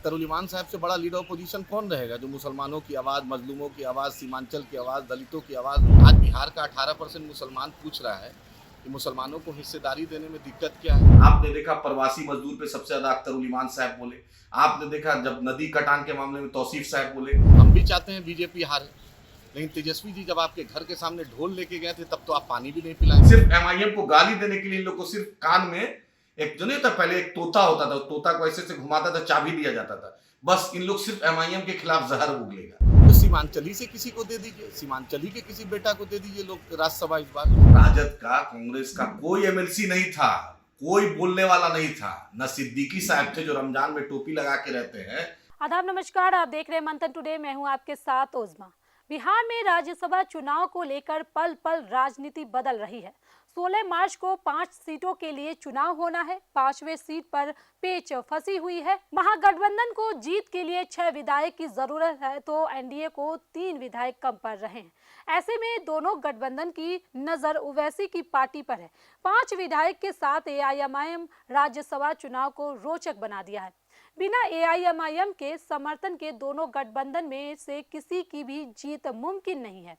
अख्तर उल इमान साहब से बड़ा लीडर ऑपोजिशन कौन रहेगा जो मुसलमानों की आवाज़, मजलूमों की आवाज़, सीमांचल की आवाज़, दलितों की आवाज़। आज बिहार का 18% मुसलमान पूछ रहा है कि मुसलमानों को हिस्सेदारी देने में दिक्कत क्या है। आपने देखा प्रवासी मजदूर पे सबसे ज्यादा अख्तर उल इमान साहब बोले। आपने देखा जब नदी कटान के मामले में तौसीफ साहब बोले। हम भी चाहते हैं बीजेपी हारे, लेकिन तेजस्वी जी जब आपके घर के सामने ढोल लेके गए थे तब तो आप पानी भी नहीं पिलाए। सिर्फ एमआईएम को गाली देने के लिए इन लोग को सिर्फ कान में एक जो नहीं था, पहले एक तोता होता था, तोता को ऐसे से घुमाता था, चाबी दिया जाता था। बस इन लोग सिर्फ एमआईएम के खिलाफ जहर उगलेगा। तो सीमांचली से किसी को दे दीजिए, सीमांचली के किसी बेटा को दे दीजिए लोग राज्यसभा इस बार। राजद का, कांग्रेस का कोई एमएलसी नहीं था, कोई बोलने वाला नहीं था। न सिद्दीकी साहब थे जो रमजान में टोपी लगा के रहते हैं। आदाब, नमस्कार। आप देख रहे हैं मंथन टुडे। मैं हूं आपके साथ ओजमा। बिहार में राज्यसभा चुनाव को लेकर पल पल राजनीति बदल रही है। 16 मार्च को 5 सीटों के लिए चुनाव होना है। 5वें सीट पर पेच फंसी हुई है। महागठबंधन को जीत के लिए 6 विधायक की जरूरत है, तो एनडीए को 3 विधायक कम पड़ रहे हैं। ऐसे में दोनों गठबंधन की नजर ओवैसी की पार्टी पर है। 5 विधायक के साथ एआईएमआईएम राज्यसभा चुनाव को रोचक बना दिया है। बिना एआईएमआईएम के समर्थन के दोनों गठबंधन में से किसी की भी जीत मुमकिन नहीं है।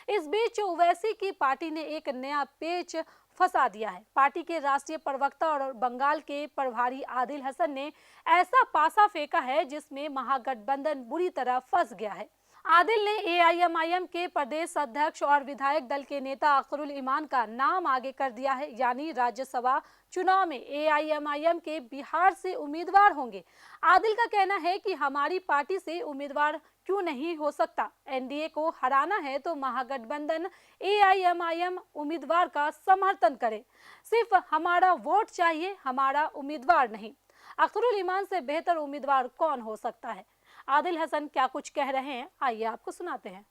इस बीच ओवैसी की पार्टी ने एक नया पेच फंसा दिया है। पार्टी के राष्ट्रीय प्रवक्ता और बंगाल के प्रभारी आदिल हसन ने ऐसा पासा फेंका है जिसमें महागठबंधन बुरी तरह फंस गया है। आदिल ने एआईएमआईएम के प्रदेश अध्यक्ष और विधायक दल के नेता अख्तरुल इमान का नाम आगे कर दिया है, यानी राज्यसभा चुनाव में एआईएमआईएम के बिहार से उम्मीदवार होंगे। आदिल का कहना है कि हमारी पार्टी से उम्मीदवार क्यों नहीं हो सकता। एनडीए को हराना है तो महागठबंधन एआईएमआईएम उम्मीदवार का समर्थन करे। सिर्फ हमारा वोट चाहिए, हमारा उम्मीदवार नहीं। अख्तरुल इमान से बेहतर उम्मीदवार कौन हो सकता है? आदिल हसन क्या कुछ कह रहे हैं, आइए आपको सुनाते हैं।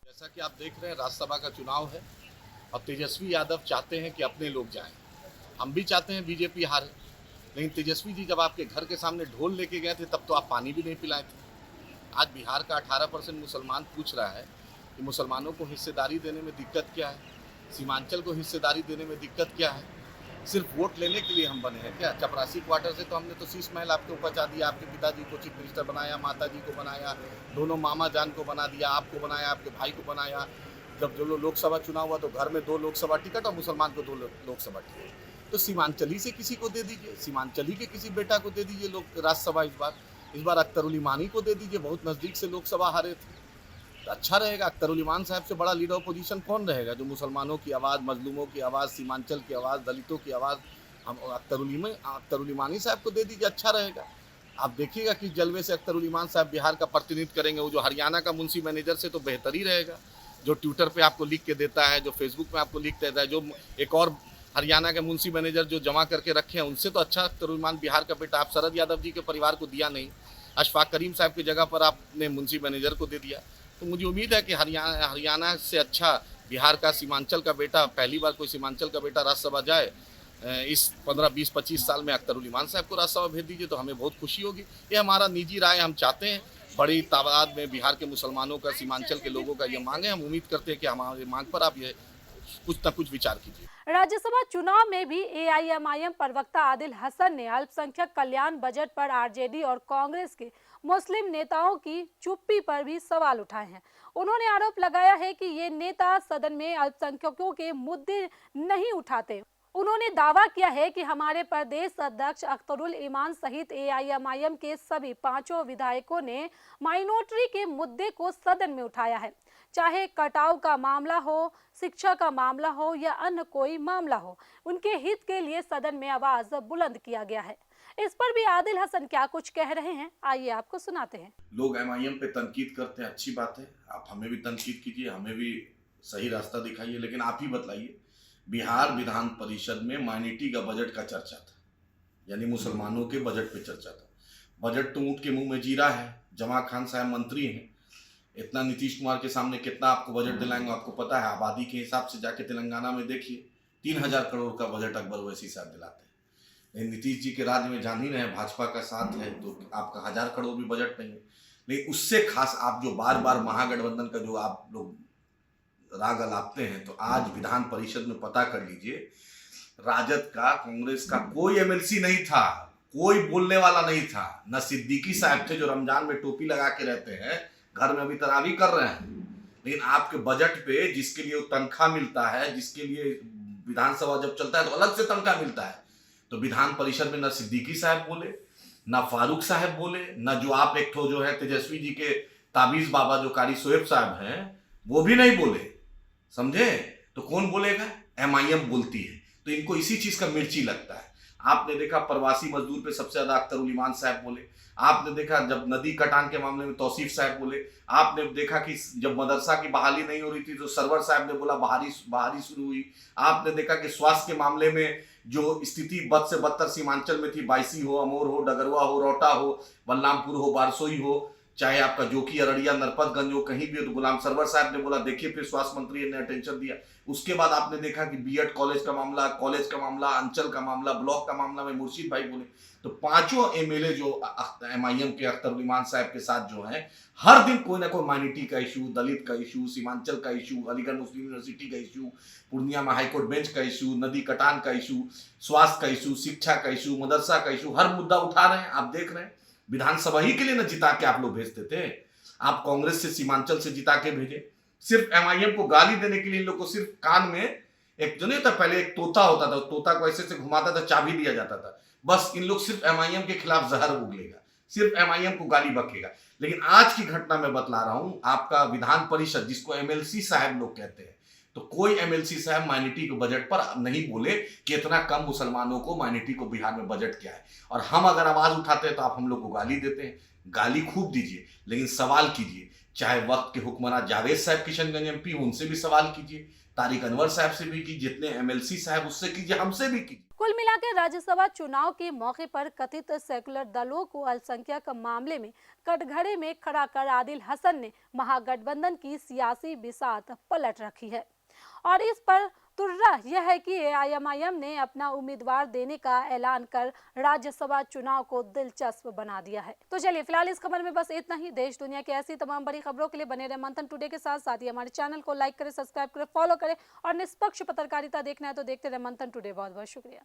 जैसा कि आप देख रहे हैं, राज्यसभा का चुनाव है और तेजस्वी यादव चाहते हैं कि अपने लोग जाएं। हम भी चाहते हैं बीजेपी हारे, लेकिन तेजस्वी जी जब आपके घर के सामने ढोल लेके गए थे तब तो आप पानी भी नहीं पिलाए थे। आज बिहार का 18% मुसलमान पूछ रहा है कि मुसलमानों को हिस्सेदारी देने में दिक्कत क्या है, सीमांचल को हिस्सेदारी देने में दिक्कत क्या है। सिर्फ वोट लेने के लिए हम बने हैं क्या? चपरासी क्वार्टर से तो हमने तो शीश महल आपके ऊपर चाह दिया, आपके पिताजी को चीफ मिनिस्टर बनाया, माता जी को बनाया, दोनों मामा जान को बना दिया, आपको बनाया, आपके भाई को बनाया। जब जो लोकसभा चुनाव हुआ तो घर में 2 लोकसभा टिकट और मुसलमान को 2 लोकसभा टिकट। तो सीमांचली से किसी को दे दीजिए, सीमांचली के किसी बेटा को दे दीजिए लोग राज्यसभा इस बार अख्तर उल इमानी को दे दीजिए, बहुत नज़दीक से लोकसभा हारे थे। तो अच्छा रहेगा। अख्तर उल इमान साहब से बड़ा लीडर ऑपोजिशन कौन रहेगा जो मुसलमानों की आवाज़, मजलूमों की आवाज़, सीमांचल की आवाज़, दलितों की आवाज़। हम अख्तर उल इमानी साहब को दे दीजिए, अच्छा रहेगा। आप देखिएगा कि जलवे से अख्तर उल इमान साहब बिहार का प्रतिनिधित्व करेंगे। वो जो हरियाणा का मुंशी मैनेजर से तो बेहतर ही रहेगा, जो ट्विटर पे आपको लिख के देता है, जो फेसबुक पे आपको लिख देता है, जो एक और हरियाणा के मुंशी मैनेजर जो जमा करके रखे हैं, उनसे तो अच्छा अख्तर उल इमान बिहार का बेटा। आप शरद यादव जी के परिवार को दिया नहीं, अशफाक करीम साहब की जगह पर आपने मुंशी मैनेजर को दे दिया। तो मुझे उम्मीद है कि हरियाणा से अच्छा बिहार का सीमांचल का बेटा, पहली बार कोई सीमांचल का बेटा राज्यसभा जाए। इस 15, 20, 25 साल में अख्तर उल इमान साहब को राज्यसभा भेज दीजिए तो हमें बहुत खुशी होगी। ये हमारा निजी राय, हम चाहते हैं बड़ी तादाद में बिहार के मुसलमानों का, सीमांचल के लोगों का ये मांग है। हम उम्मीद करते हैं कि हमारी मांग पर आप ये कुछ न कुछ विचार कीजिए। राज्यसभा चुनाव में भी एआईएमआईएम प्रवक्ता आदिल हसन ने अल्पसंख्यक कल्याण बजट पर आरजेडी और कांग्रेस के मुस्लिम नेताओं की चुप्पी पर भी सवाल उठाए हैं। उन्होंने आरोप लगाया है कि ये नेता सदन में अल्पसंख्यकों के मुद्दे नहीं उठाते। उन्होंने दावा किया है कि हमारे प्रदेश अध्यक्ष अख्तरुल इमान सहित एआईएमआईएम के सभी 5 विधायकों ने माइनॉरिटी के मुद्दे को सदन में उठाया है, चाहे कटाव का मामला हो, शिक्षा का मामला हो या अन्य कोई मामला हो। उनके हित के लिए सदन में आवाज बुलंद किया गया है। इस पर भी आदिल हसन क्या कुछ कह रहे हैं, आइए आपको सुनाते हैं। लोग एमआईएम पे तनकीद करते हैं, अच्छी बात है। आप हमें भी तनकीद कीजिए, हमें भी सही रास्ता दिखाइए, लेकिन आप ही बताइए, बिहार विधान परिषद में माइनॉरिटी का बजट का चर्चा था, यानी मुसलमानों के बजट पे चर्चा था। बजट तो ऊँट के मुंह में जीरा है। जमा खान साहब मंत्री हैं, इतना नीतीश कुमार के सामने कितना आपको बजट दिलाएंगे आपको पता है। आबादी के हिसाब से जाके तेलंगाना में देखिए, 3000 करोड़ का बजट अकबर ओवैसी साहब दिलाते हैं। लेकिन नीतीश जी के राज्य में जान ही रहे, भाजपा का साथ है तो आपका 1000 करोड़ भी बजट नहीं है। लेकिन उससे खास आप जो बार बार महागठबंधन का जो आप लोग राग अलापते हैं, तो आज विधान परिषद में पता कर लीजिए, राजद का, कांग्रेस का कोई एमएलसी नहीं था, कोई बोलने वाला नहीं था। न सिद्दीकी साहब थे जो रमजान में टोपी लगा के रहते हैं, घर में अभी तरावी कर रहे हैं, लेकिन आपके बजट पे जिसके लिए तनख्वाह मिलता है, जिसके लिए विधानसभा जब चलता है तो अलग से तनख्वाह मिलता है, तो विधान परिषद में न सिद्दीकी साहब बोले, न फारूक साहब बोले, न जो आप एक तो जो है तेजस्वी जी के ताबीज बाबा जो कारी शोएब साहब हैं वो भी नहीं बोले। समझे? तो कौन बोलेगा? एमआईएम बोलती है। तो इनको इसी चीज का मिर्ची लगता है। आपने देखा प्रवासी मजदूर पे सबसे ज्यादा अख्तर ईमान साहब बोले, आपने देखा जब नदी कटान के मामले में तौसीफ साहब बोले, आपने देखा कि जब मदरसा की बहाली नहीं हो रही थी तो सरवर साहब ने बोला बहाली शुरू हुई, आपने देखा कि स्वास्थ्य के मामले में जो स्थिति बद से बदतर सीमांचल में थी, बायसी हो, अमोर हो, डगरवा हो, रोहटा हो, बलरामपुर हो, बारसोई हो, चाहे आपका जोकी, अररिया, नरपतगंज हो, कहीं भी हो, तो गुलाम सरवर साहब ने बोला, देखिए फिर स्वास्थ्य मंत्री ने अटेंशन दिया। उसके बाद आपने देखा कि बीएड कॉलेज का मामला, अंचल का मामला, ब्लॉक का मामला में मुर्शीद भाई बोले। तो पांचों एमएलए जो एमआईएम के अख्तर ईमान साहब के साथ जो है, हर दिन कोई ना कोई माइनॉरिटी का इशू, दलित का इशू, सीमांचल का इशू, अलीगढ़ मुस्लिम यूनिवर्सिटी का इशू, पूर्णिया में हाईकोर्ट बेंच का इशू, नदी कटान का इशू, स्वास्थ्य का इशू, शिक्षा का इशू, मदरसा का इशू, हर मुद्दा उठा रहे हैं। आप देख रहे हैं विधानसभा ही के लिए ना जिता के आप लोग भेजते थे। आप कांग्रेस से सीमांचल से जिता के भेजे, सिर्फ एमआईएम को गाली देने के लिए। इन लोग को सिर्फ कान में एक जो नहीं था, पहले एक तोता होता था, तोता को ऐसे से घुमाता था, चाबी दिया जाता था। बस इन लोग सिर्फ एमआईएम के खिलाफ जहर उगलेगा, सिर्फ एमआईएम को गाली बकेगा। लेकिन आज की घटना में बतला रहा हूं, आपका विधान परिषद जिसको एमएलसी साहब लोग कहते हैं, तो कोई एमएलसी साहब माइनॉरिटी के बजट पर नहीं बोले कि इतना कम मुसलमानों को, माइनॉरिटी को बिहार में बजट क्या है। और हम अगर आवाज उठाते हैं तो आप हम लोग को गाली देते हैं। गाली खूब दीजिए, लेकिन सवाल कीजिए। चाहे वक्त के हुक्मरान जावेद साहब किशनगंज एमपी, उनसे भी सवाल कीजिए, तारिक अनवर साहब से भी कीजिए, जितने एमएलसी साहब उससे कीजिए, हमसे भी कीजिए। कुल मिलाकर राज्यसभा चुनाव के मौके पर कथित सेकुलर दलों को अल्पसंख्यक मामले में कटघरे में खड़ा कर आदिल हसन ने महागठबंधन की सियासी बिसात पलट रखी है। और इस पर तुर्रा यह है कि एआईएमआईएम ने अपना उम्मीदवार देने का ऐलान कर राज्यसभा चुनाव को दिलचस्प बना दिया है। तो चलिए फिलहाल इस खबर में बस इतना ही। देश दुनिया की ऐसी तमाम बड़ी खबरों के लिए बने रहे मंथन टुडे के साथ। साथ ही हमारे चैनल को लाइक करें, सब्सक्राइब करें, फॉलो करें और निष्पक्ष पत्रकारिता देखना है तो देखते रहे मंथन टुडे। बहुत बहुत शुक्रिया।